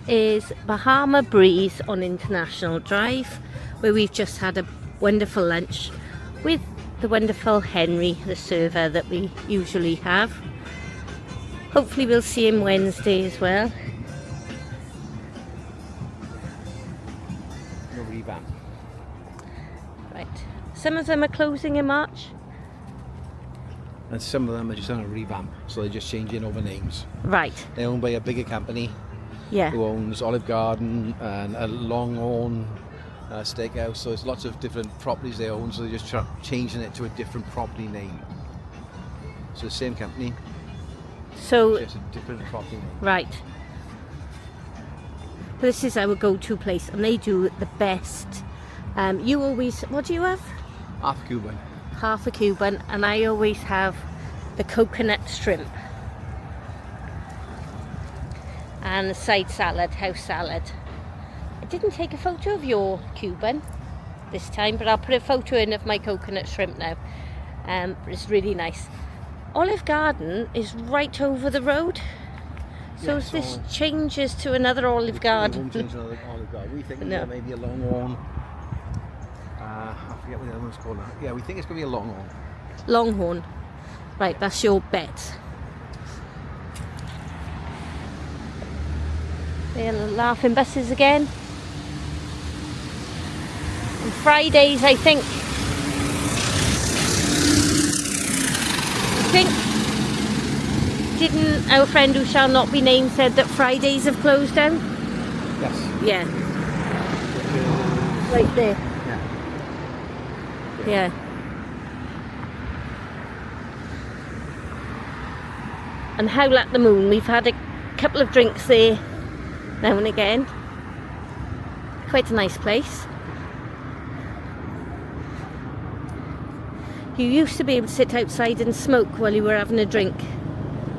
is Bahama Breeze on International Drive, where we've just had a wonderful lunch with the wonderful Henry, the server that we usually have. Hopefully we'll see him Wednesday as well. No revamp. Right, some of them are closing in March. And some of them are just on a revamp, so they're just changing over names. Right. They're owned by a bigger company, Yeah. who owns Olive Garden and a Longhorn steakhouse. So there's lots of different properties they own, so they're just changing it to a different property name. So the same company, So, just a different property name. right. This is our go-to place, and they do the best. You always, what do you have? Half Cuban. Half a Cuban, and I always have the coconut shrimp and the side salad, house salad. I didn't take a photo of your Cuban this time, but I'll put a photo in of my coconut shrimp now. It's really nice. Olive Garden is right over the road, so Yeah, if this so changes to another Olive Garden. We won't change another Olive Garden. We think No. maybe a Longhorn. I forget what the other one's called now. Yeah, we think it's going to be a Longhorn. Longhorn. Right, that's your bet. They're laughing buses again. On Fridays, I think. Didn't our friend who shall not be named said that Fridays have closed down? Yes. Yeah. Right there. Yeah. Yeah. And Howl at the Moon, we've had a couple of drinks there now and again. Quite a nice place. You used to be able to sit outside and smoke while you were having a drink,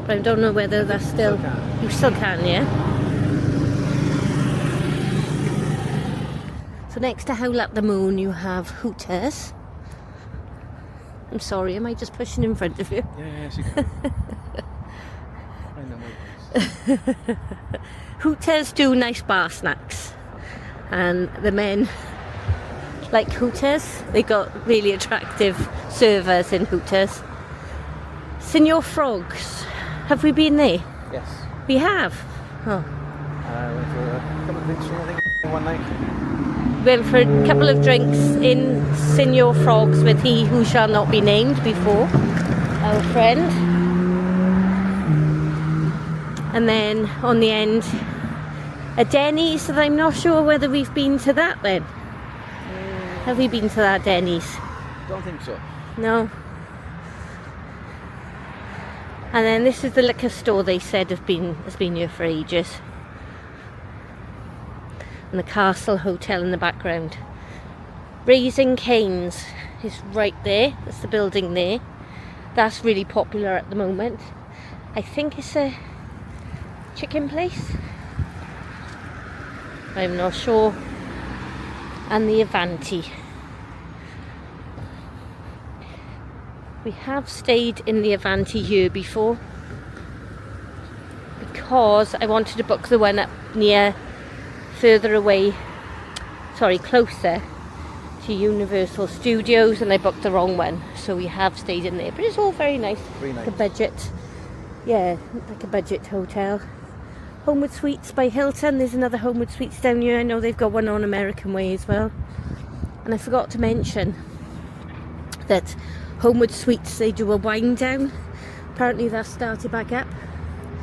but I don't know whether that's still... can. You still can, yeah? So next to Howl at the Moon you have Hooters. I'm sorry, am I just pushing in front of you? Yes, you can. I know my place. Hooters do nice bar snacks, and the men like Hooters. They got really attractive servers in Hooters. Senor Frogs, have we been there? Yes. We have. Oh. I went for a couple of drinks, I think, one night. Went for a couple of drinks in Senor Frogs with he who shall not be named before, our friend. And then on the end, a Denny's, that I'm not sure whether we've been to that then. Have we been to that Denny's? Don't think so. No. And then this is the liquor store they said has been here for ages. And the Castle Hotel in the background. Raising Cane's is right there. That's the building there. That's really popular at the moment. I think it's a chicken place. I'm not sure. And the Avanti. We have stayed in the Avanti here before because I wanted to book the one up near, further away, closer to Universal Studios, and I booked the wrong one, so we have stayed in there, but it's all very nice. Very nice. Like a budget, yeah, like a budget hotel. Homewood Suites by Hilton. There's another Homewood Suites down here. I know they've got one on American Way as well. And I forgot to mention that Homewood Suites, they do a wind down. Apparently that started back up.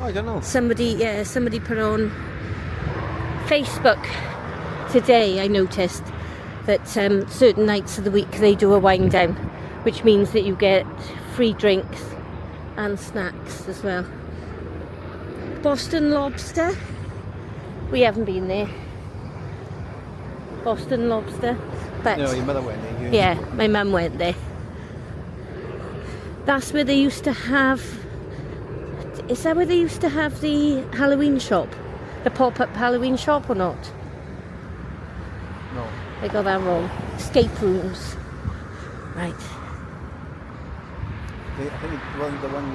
Oh, I don't know. Somebody put on Facebook today, I noticed that certain nights of the week they do a wind down, which means that you get free drinks and snacks as well. Boston Lobster, we haven't been there. Boston Lobster, but No, your mother went there. yeah, my mum went there. That's where they used to have, is that where they used to have the Halloween shop? The pop-up Halloween shop or not? No. I got that wrong. Escape rooms. Right. I think the one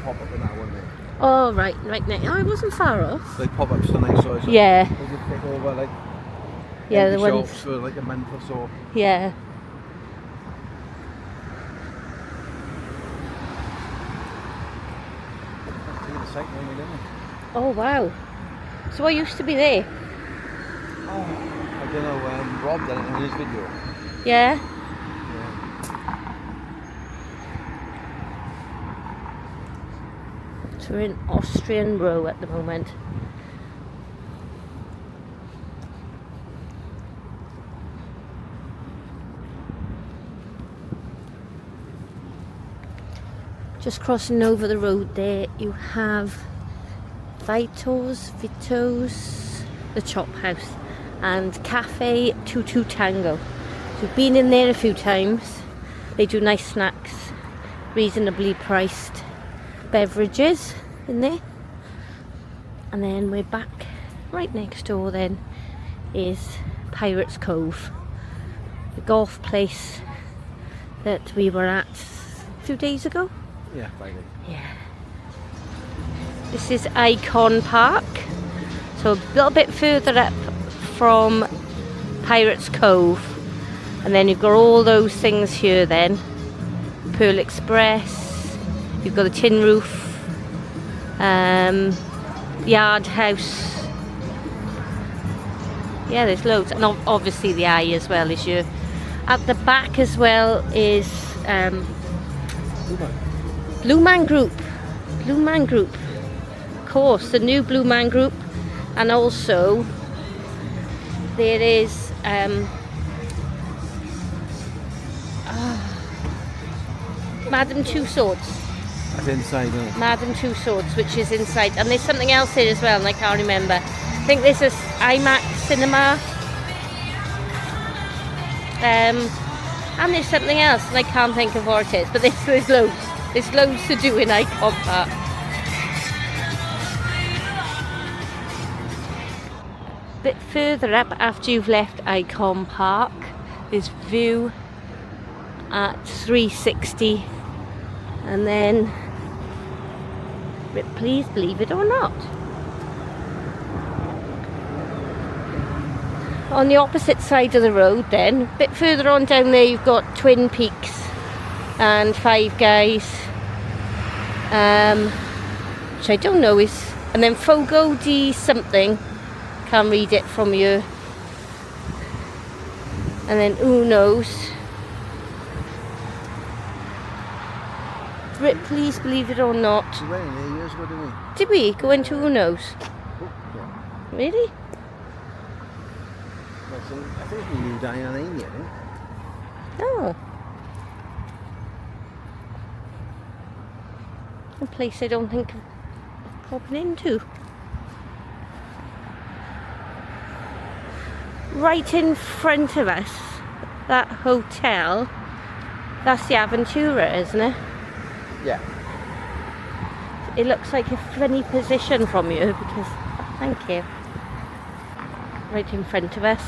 pop up in that one there. Oh, right now. Oh, I wasn't far off. They pop up something, so it's Yeah. they just take over like Yeah, empty the ones. shops for like a month or so. Yeah. Oh, wow. So what used to be there? Oh, I don't know. Rob did it in his video. Yeah. So we're in Austrian Row at the moment. Just crossing over the road there, you have Vito's, the chop house, and Cafe Tutu Tango. So we've been in there a few times. They do nice snacks, reasonably priced beverages in there. And then we're back. Right next door then is Pirates Cove, the golf place that we were at a few days ago. Yeah, Friday. Yeah. This is Icon Park, so a little bit further up from Pirates Cove, and then you've got all those things here then. Pearl Express, you've got the Tin Roof, Yard House. Yeah, there's loads, and obviously the Eye as well is here. At the back as well is Blue Man Group. Of course, the new Blue Man Group, and also there is Madame Two Swords. That's inside, isn't it? Madame Two Swords, which is inside, and there's something else here as well, and I can't remember. I think there's this IMAX cinema, and there's something else, and I can't think of what it is. But there's loads. There's loads to do in Icon Park. A bit further up, after you've left Icon Park, there's View at 360, and then Ripley's Believe It or Not. On the opposite side of the road then, a bit further on down there, you've got Twin Peaks and Five Guys, which I don't know is, and then Fogo de something, can't read it from you, and then Uno's, Ripley's Believe It or Not. We went in there years ago, didn't we? Did we go into Uno's? Oh, yeah. Really? I think we knew Diana in yet, eh? Oh. A place I don't think of popping into. Right in front of us, that hotel, that's the Aventura, isn't it? Yeah. It looks like a funny position from you because, thank you. Right in front of us.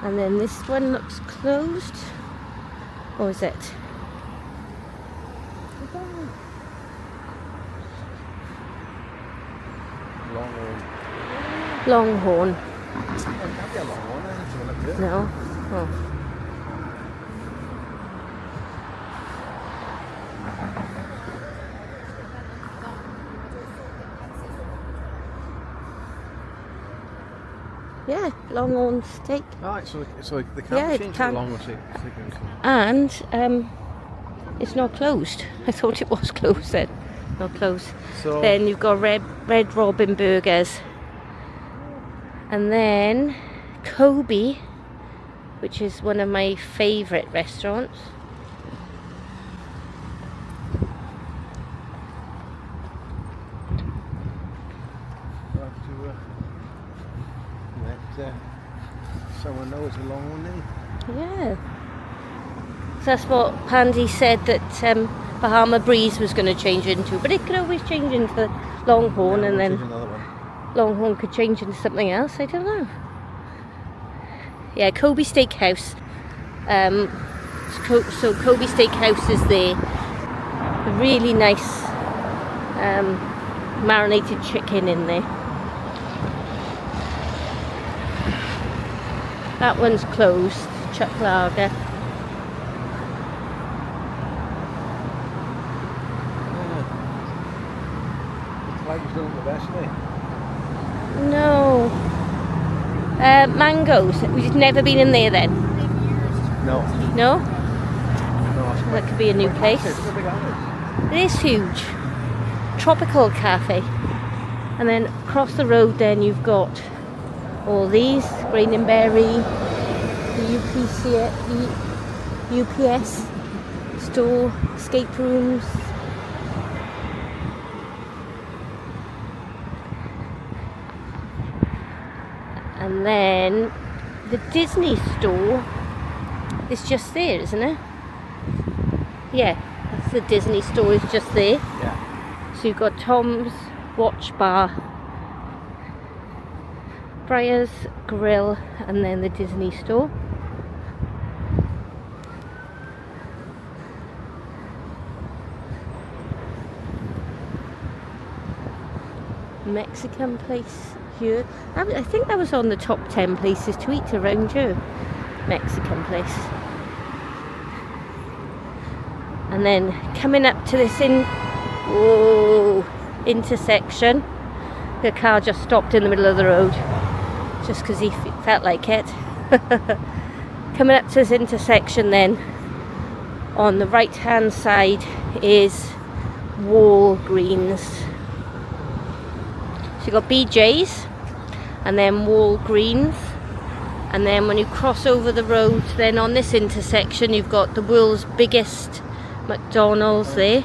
And then this one looks closed. Or is it? Longhorn. No. Oh. Yeah, Longhorn steak. Alright, so the camp Yeah, it changed can. to Longhorn steak. And it's not closed. I thought it was closed then. Not closed. So Then you've got Red Robin Burgers. And then Kobe, which is one of my favourite restaurants. we'll have to let someone know it's a Longhorn name. Yeah. So that's what Pandy said that Bahama Breeze was going to change into, but it could always change into Longhorn, and then Another one. Longhorn could change into something else. I don't know. Yeah, Kobe Steakhouse. So Kobe Steakhouse is there. A really nice marinated chicken in there. That one's closed. Chuck Lager. It's not the best, isn't it? No. Mangoes. We've never been in there then. No. No? No, That could be a new place. It is huge. Tropical cafe. And then across the road then you've got all these. Grain and Berry. The UPS store. Escape rooms. And then the Disney store is just there, isn't it? Yeah, that's the Disney store is just there. Yeah. So you've got Tom's Watch Bar, Briar's Grill, and then the Disney store. Mexican place here. I think that was on the top 10 places to eat around here. Mexican place. And then coming up to this intersection, the car just stopped in the middle of the road just because he felt like it. Coming up to this intersection then, on the right hand side is Walgreens. So you've got BJ's and then Walgreens, and then when you cross over the road then on this intersection you've got the world's biggest McDonald's there.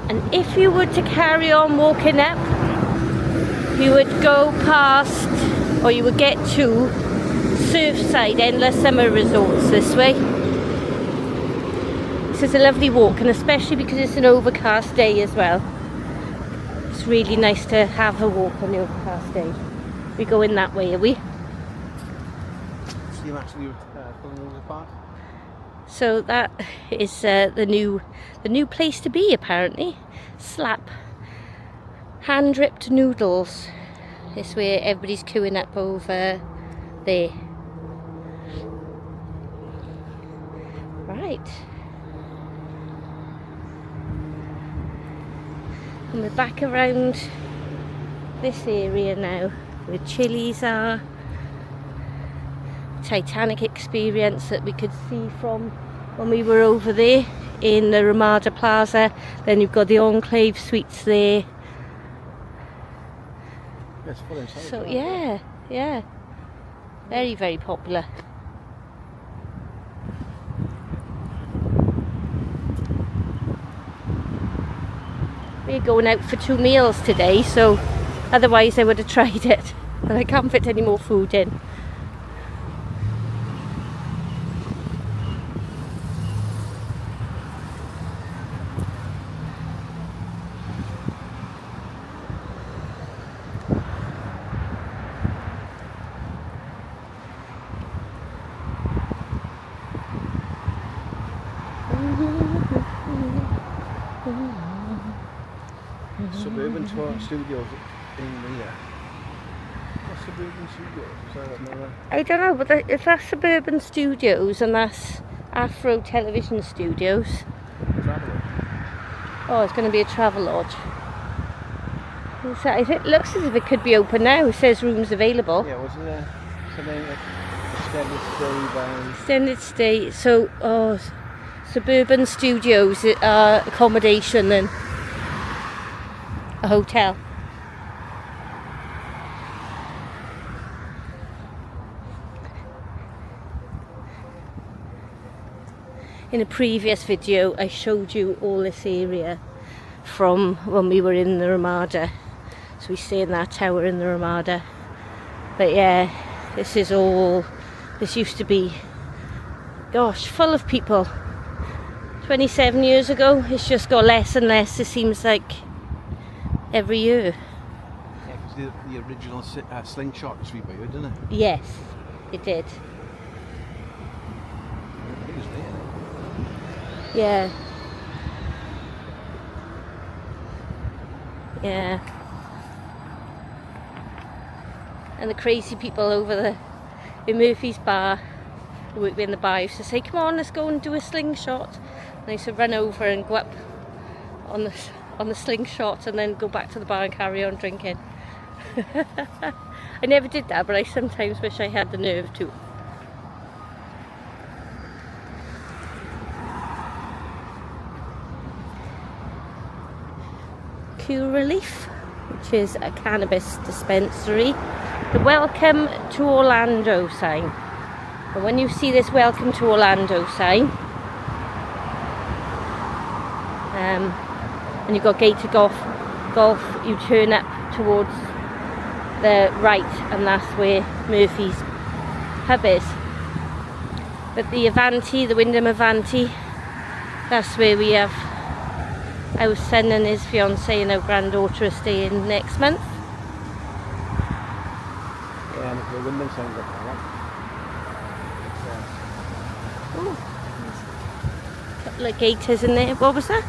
And if you were to carry on walking up, you would go past, or you would get to Surfside Endless Summer Resorts this way. This is a lovely walk, and especially because it's an overcast day as well. It's really nice to have a walk on the overcast day. We go in that way, are we? So you actually pulling over the park? So that is the new place to be apparently. Slap. Hand dripped noodles. This where everybody's queuing up over there. Right. And we're back around this area now where Chili's are. Titanic experience that we could see from when we were over there in the Ramada Plaza. Then you've got the Enclave Suites there. Yes, full inside. So yeah, very, very popular. We're going out for 2 meals today, so otherwise I would have tried it, but I can't fit any more food in. Suburban Tour Studios in here. What's Suburban Studios? Is that another? I don't know, but if that's Suburban Studios and that's Afro Television Studios. Traveller. Oh, it's going to be a travel lodge. So I think it looks as if it could be open now. It says rooms available. Yeah, wasn't there something like extended stay by... Extended stay. So, Suburban Studios accommodation and a hotel. In a previous video I showed you all this area from when we were in the Ramada. So we stay in that tower in the Ramada. But yeah, this used to be, gosh, full of people. 27 years ago, it's just got less and less, it seems like, every year. Yeah, because the original slingshot rebuilt, didn't it? Yes, it did. Yeah. Yeah. And the crazy people over there in Murphy's bar, who work in the bar, used to say, come on, let's go and do a slingshot. And I used to run over and go up on the slingshot and then go back to the bar and carry on drinking. I never did that, but I sometimes wish I had the nerve to. Cool Relief, which is a cannabis dispensary. The Welcome to Orlando sign. And when you see this Welcome to Orlando sign, and you've got Gator Golf, you turn up towards the right, and that's where Murphy's pub is. But the Avanti, the Wyndham Avanti, that's where we have our son and his fiancée and our granddaughter are staying next month. Yeah, and the Wyndham sounds like that. Couple of gators in there. What was that?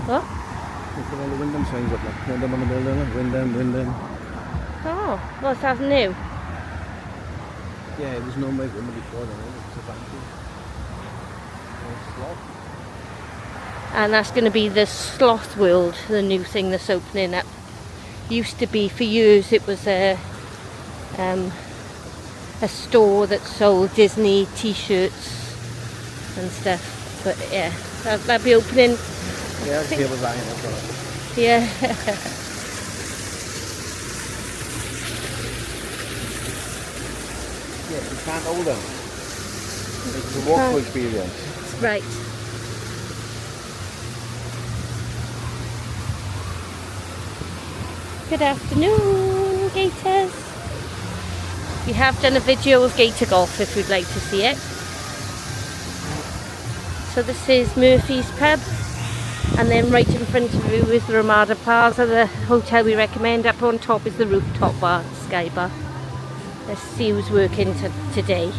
What? Look at all the Wyndham signs up like Wyndham on the building, Wyndham. Oh, what's that new? Yeah, it was known by Wyndham before then, it's a Avanti. Sloth. And that's going to be the Sloth World, the new thing that's opening up. Used to be, for years, it was a store that sold Disney t-shirts and stuff. But yeah, that'll be opening. Yeah, I'll be able to buy it. Yeah. Yeah, you can't hold them. It's a walk-through experience. Right. Good afternoon, Gators. We have done a video of Gator Golf if you'd like to see it. So this is Murphy's pub, and then right in front of you is the Ramada Plaza, the hotel we recommend. Up on top is the rooftop bar, Sky Bar. Let's see who's working today.